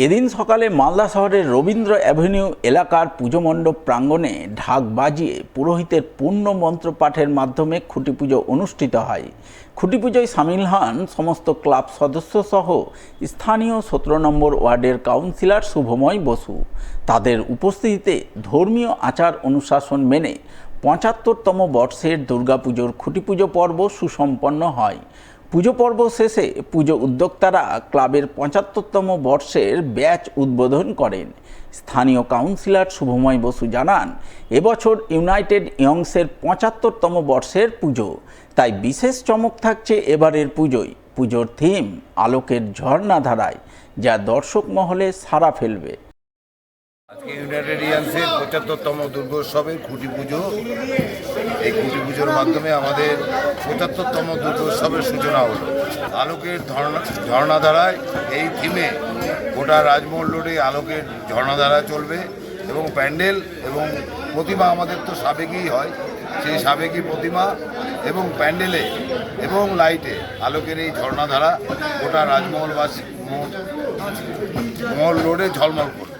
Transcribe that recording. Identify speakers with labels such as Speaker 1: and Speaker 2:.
Speaker 1: এদিন সকালে মালদা শহরের রবীন্দ্র অ্যাভিনিউ এলাকার পুজো মণ্ডপ প্রাঙ্গণে ঢাক বাজিয়ে পুরোহিতের পূর্ণ মন্ত্রপাঠের মাধ্যমে খুঁটি পুজো অনুষ্ঠিত হয়। খুঁটি পুজোয় সামিল হন সমস্ত ক্লাব সদস্য সহ স্থানীয় 17 নম্বর ওয়ার্ডের কাউন্সিলর শুভময় বসু। তাদের উপস্থিতিতে ধর্মীয় আচার অনুশাসন মেনে 75তম বর্ষের দুর্গাপুজোর খুঁটি পুজো পর্ব সুসম্পন্ন হয়। পুজো পর্ব শেষে পুজো উদ্যোক্তারা ক্লাবের 75তম বর্ষের ব্যাচ উদ্বোধন করেন। স্থানীয় কাউন্সিলর শুভময় বসু জানান, এবছর ইউনাইটেড ইয়ংসের 75তম বর্ষের পুজো, তাই বিশেষ চমক থাকছে এবারের পুজোয়। পুজোর থিম আলোকের ঝর্ণাধারায়, যা দর্শক মহলে সাড়া ফেলবে।
Speaker 2: আজকে ইউনাইটেড ইয়ংসের 75তম দুর্গোৎসবের খুঁটি পুজো। এই খুঁটি পুজোর মাধ্যমে আমাদের 75তম দুর্গোৎসবের সূচনা হলো। আলোকের ঝর্ণাধারায় এই থিমে গোটা রাজমহল রোডে আলোকের ঝর্ণাধারা চলবে এবং প্যান্ডেল এবং প্রতিমা আমাদের তো সাবেকি হয়, সেই সাবেকি প্রতিমা এবং প্যান্ডেলে এবং লাইটে আলোকের এই ঝর্ণাধারা গোটা রাজমহলবাসী মহল রোডে ঝলমল করবে।